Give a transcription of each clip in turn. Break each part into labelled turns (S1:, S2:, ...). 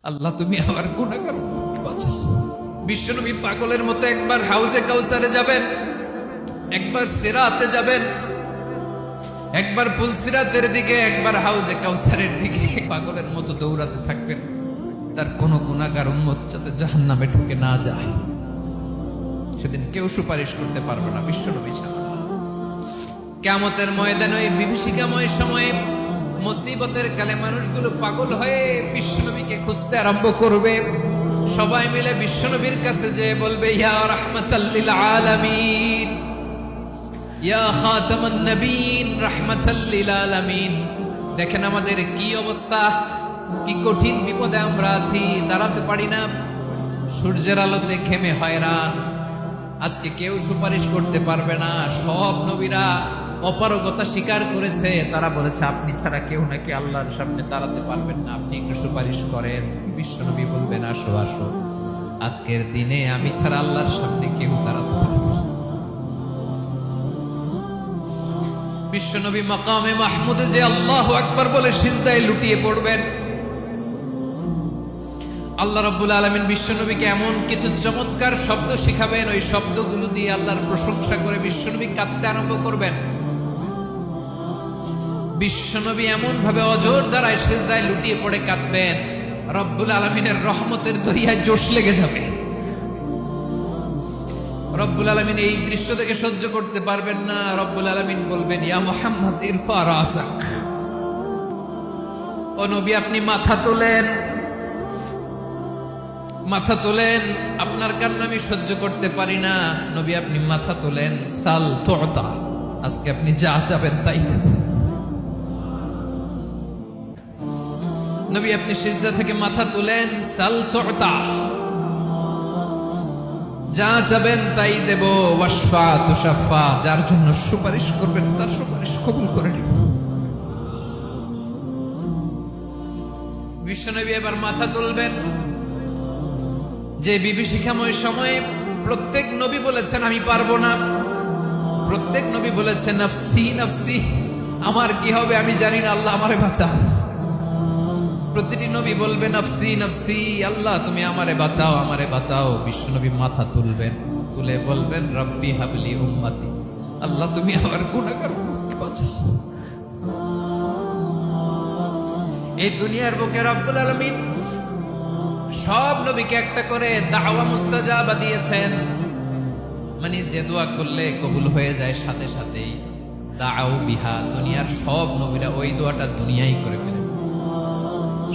S1: আল্লাহ তুমি আমার গুনাহগার উম্মতকে বাঁচাও। বিশ্বনবী পাগলের মতো একবার হাউজে কাউসারে যাবেন, একবার সিরাতে যাবেন, একবার পুলসিরাতের দিকে, একবার হাউজে কাউসারের দিকে পাগলের মতো দৌড়াতে থাকবেন। তার কোন গুনাহগার উম্মত যাতে জাহান্নামে ঢুকে না যায়। সেদিন কেউ সুপারিশ করতে পারবে না বিশ্বনবী ছাড়া। কিয়ামতের ময়দানে ওই বিভীষিকাময় সময়ে মুসিবতের কালে মানুষগুলো পাগল হয়ে বিশ্বনবীকে খুঁজতে আরম্ভ করবে। সবাই মিলে বিশ্বনবীর কাছে যেয়ে বলবে, ইয়া রাহমাতাল লিল আলামিন, ইয়া খাতামান নবীন, রাহমাতাল লিল আলামিন। দেখেন আমাদের কি অবস্থা, কি কঠিন বিপদে আমরা আছি, দাঁড়াতে পারি না, সূর্যের আলোতে ঘেমে হয়রান। আজকে কেউ সুপারিশ করতে পারবে না। সব নবীরা অপারগতা স্বীকার করেছে, তারা বলেছে আপনি ছাড়া কেউ নাকি আল্লাহর সামনে দাঁড়াতে পারবেন না, আপনি একটু সুপারিশ করেন। বিশ্বনবী বলবেন, আসো আসো, আজকের দিনে আমি ছাড়া আল্লাহর সামনে কেউ দাঁড়াতে পারবে না। বিশ্বনবী মাকামে মাহমুদে যে আল্লাহু আকবার বলে সিজদায় লুটিয়ে পড়বেন। আল্লাহ রাব্বুল আলামিন বিশ্বনবীকে এমন কিছু চমৎকার শব্দ শিখাবেন, ওই শব্দগুলো দিয়ে আল্লাহর প্রশংসা করে বিশ্বনবী কাঁদতে আরম্ভ করবেন। বিশ্বনবী এমন ভাবে অজর দ্বারায় সিজদায় লুটিয়ে পড়ে কাঁদবেন, রব্বুল আলামিনের রহমতের দরিয়ায় জোশ লেগে যাবে। রব্বুল আলামিন এই দৃশ্য থেকে সহ্য করতে পারবেন না। রব্বুল আলামিন বলবেন, ইয়া মুহাম্মদ ইরফা রাসাক, ও নবী আপনি মাথা তোলেন, মাথা তোলেন, আপনার কান্না আমি সহ্য করতে পারি না। নবী আপনি মাথা তোলেন, সাল তুতা, আজকে আপনি যা চাবেন তাই দেবেন। নবী আপনি সিজদা থেকে মাথা তুলেন, সাল তুতা, যা চাবেন তাই দেব। ওয়াশফা তুশাফা, যার জন্য সুপারিশ করবেন তার সুপারিশ কবুল করে নিব। বিশ্বনবী এবার মাথা তুলবেন। যে বিভীষিকাময় সময়ে প্রত্যেক নবী বলেছেন আমি পারবো না, প্রত্যেক নবী বলেছেন নফসি নফসি, আমার কি হবে আমি জানি না, আল্লাহ আমারে বাঁচাও। প্রতিটি নবী বলবেন নফসি নফসি, আল্লাহ তুমি আমারে বাঁচাও, আমারে বাঁচাও। বিশ্বনবী মাথা তুলবেন, তুলে বলবেন রব্বি হাবলি উম্মতি, আল্লাহ তুমি আমার গুনাহগার উম্মতকে বাঁচাও। এই দুনিয়ার বুকে রব্বুল আলামিন সব নবীকে একটা করে দাওয়া মুস্তাজাবা দিয়েছেন, মানে যে দোয়া করলে কবুল হয়ে যায় সাথে সাথেই। দাও বিহা, দুনিয়ার সব নবীরা ওই দোয়াটা দুনিয়াই করে ফেলেছে।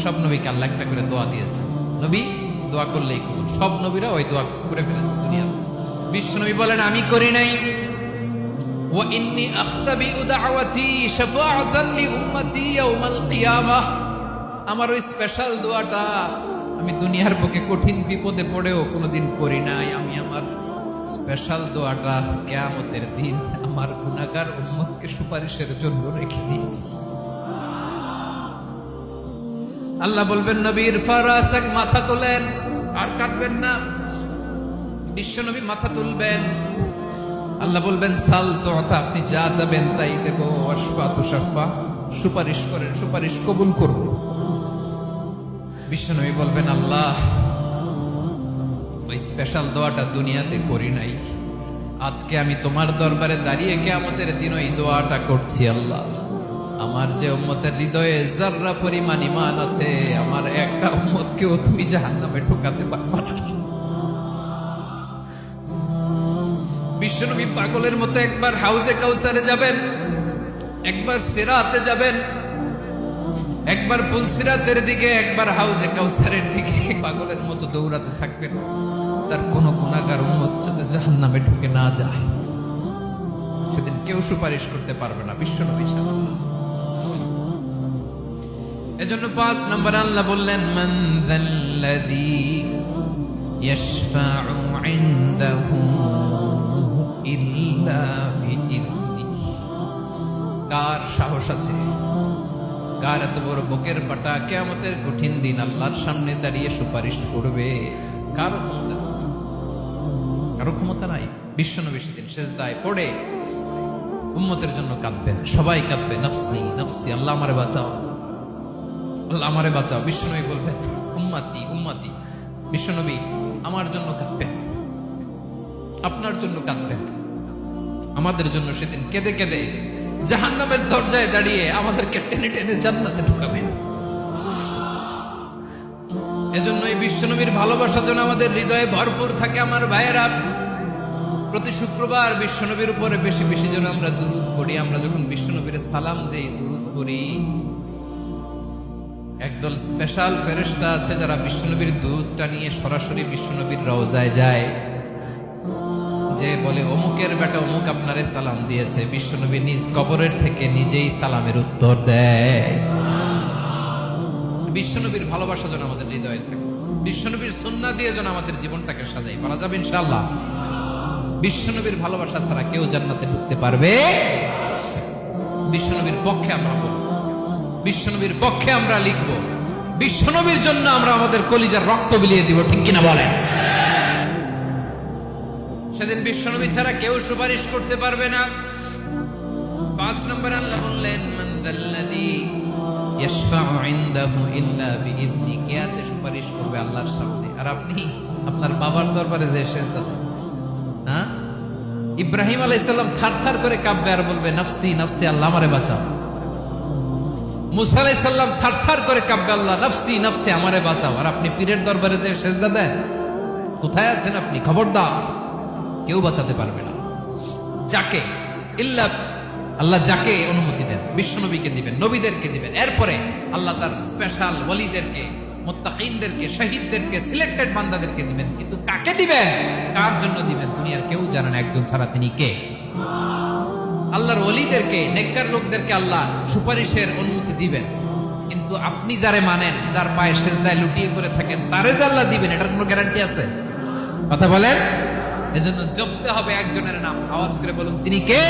S1: সব নবীকে আল্লাহ একটা করে দোয়া দিয়েছেন, নবী দোয়া করলেই কবুল। সব নবীরা ওই দোয়া করে ফেলেছে দুনিয়াতে। বিশ্বনবী বলেন আমি করি নাই। ওয়া ইন্নী আখতাবিউ দাওয়াতি শাফাআতান লি উম্মতি ইয়াউমাল কিয়ামাহ, আমার ওই স্পেশাল দোয়াটা আমি দুনিয়ার বুকে কঠিন বিপদে পড়েও কোনোদিন করি নাই। আমি আমার স্পেশাল দোয়াটা কিয়ামতের দিন আমার গুনাহগার উম্মতকে সুপারিশের জন্য রেখে দিয়েছি। আল্লাহ বলবেন নবী ইরফা রাসাক, মাথা তোলেন, আর কাটবেন না। বিশ্বনবী মাথা তুলবেন, আল্লাহ বলবেন সাল তুতা, আপনি যা চাবেন তাই দেব। ওয়াশফা তুশাফা, সুপারিশ করেন, সুপারিশ কবুল করব। বিশ্বনবী বলবেন আল্লাহ ওই স্পেশাল দোয়াটা দুনিয়াতে করি নাই, আজকে আমি তোমার দরবারে দাঁড়িয়ে কিয়ামতের দিন ওই দোয়াটা করছি। আল্লাহ আমার যে উম্মতের হৃদয়ে যাররা পরিমাণ ঈমান আছে, আমার একটা উম্মতকেও তুমি জাহান্নামে ঢোকাতে পারবা না। বিশ্বনবী পাগলের মতো একবার হাউজে কাউসারে যাবেন, একবার সিরাতে যাবেন, একবার পুলসিরাতের দিকে, একবার হাউজে কাউসারের দিকে পাগলের মতো দৌড়াতে থাকবেন। তার কোন গুনাহগার উম্মত যাতে জাহান্নামে ঢুকে না যায়। সেদিন কেউ সুপারিশ করতে পারবে না বিশ্বনবী ছাড়া। এজন্য 5 নম্বর আল্লাহ বললেন মান যাল্লাযী ইয়াশফাউ ইনদাহু ইল্লা বিইذনিহি, কার সাহস আছে, কার এত বড় বুকের পাটা কিয়ামতের কঠিন দিন আল্লাহর সামনে দাঁড়িয়ে সুপারিশ করবে? কারো ক্ষমতা, কারো ক্ষমতা নাই। বিশ্বনবী সেদিন সিজদায় পড়ে উম্মতের জন্য কাঁদবেন, সবাই কাঁদবে নফসি নফসি, আল্লাহ আমারে বাঁচাও, আল্লাহ আমারে বাঁচাও। বিশ্বনবী বলবেন উম্মতি উম্মতি। বিশ্বনবী আমার জন্য কাঁদতেন, আপনার জন্য কাঁদতেন, আমাদের জন্য সেদিন কেঁদে কেঁদে জাহান্নামের দরজায় দাঁড়িয়ে আমাদেরকে টেনে টেনে জান্নাতে ঢুকাবেন। এজন্যই বিশ্বনবীর ভালোবাসা যেন আমাদের হৃদয়ে ভরপুর থাকে। আমার ভাইয়েরা, প্রতি শুক্রবার বিশ্বনবীর উপরে বেশি বেশি যেন আমরা দুরূদ পড়ি। আমরা যখন বিশ্বনবীর সালাম দেই, দুরূদ পড়ি, একদল স্পেশাল ফেরেশতা আছে যারা বিশ্বনবীর দুরূদটা নিয়ে সরাসরি বিশ্বনবীর রওজায় যায়, যে বলে অমুকের বেটা অমুক আপনারে সালাম দিয়েছে। বিশ্বনবী নিজ কবরের থেকে নিজেই সালামের উত্তর দেয়। বিশ্বনবীর ভালোবাসা যেন আমাদের হৃদয়ে থাকে, বিশ্বনবীর সুন্নাহ দিয়ে যেন আমাদের জীবনটাকে সাজাই। বলা যাবে ইনশাআল্লাহ? বিশ্বনবীর ভালোবাসা ছাড়া কেউ জান্নাতে ঢুকতে পারবে? বিশ্বনবীর পক্ষে আমরা বলব, বিশ্বনবীর পক্ষে আমরা লিখব, বিশ্বনবীর জন্য আমরা আমাদের কলিজার রক্ত বিলিয়ে দিব। ঠিক কিনা বলেন? সেদিন বিশ্বনবী ছাড়া কেউ সুপারিশ করতে পারবে না। 5 নম্বর আল্লাহ বললেন, মান দাল্লাযী ইয়াশফাউ ইনদাহু ইল্লা বিইذনি। কে আছে সুপারিশ করবে আল্লাহর সামনে? আর আপনি আপনার বাবার দরবারে যে সেজদা দেন, হ্যাঁ? ইব্রাহিম আলাইহিস সালাম থারথার করে কাঁপবে আর বলবে নাফসি নাফসি, আল্লাহ আমারে বাঁচাও। মুসা আলাইহিস সালাম থারথার করে কাঁপবে, আল্লাহ নাফসি নাফসি, আমারে বাঁচাও। আর আপনি পীরের দরবারে যে সেজদা দেন, কোথায় আছেন আপনি? খবরদার, কেউ বাঁচাতে পারবে না। যাকে ইল্লা আল্লাহ যাকে অনুমতি দেন, বিশ্বনবীকে দিবেন, নবীদেরকে দিবেন। এরপরে আল্লাহ তার স্পেশাল ওয়ালিদেরকে, মুত্তাকিনদেরকে, শহীদদেরকে, সিলেক্টেড বান্দাদেরকে দিবেন। কিন্তু কাকে দিবেন, কার জন্য দিবেন, দুনিয়ার কেউ জানে না। একজন ছাড়া, তিনি কে? আল্লাহর ওয়ালিদেরকে, নেককার লোকদেরকে আল্লাহ সুপারিশের অনুমতি দিবেন। কিন্তু আপনি যারে মানেন, যার পায়ে সেজদায় লুটিয়ে পড়ে থাকেন, তারে যে আল্লাহ দিবেন, এটার কোনো গ্যারান্টি আছে? কথা বলেন। এজন্য জপতে হবে একজনের নাম। আওয়াজ করে বলুন, তিনি কে?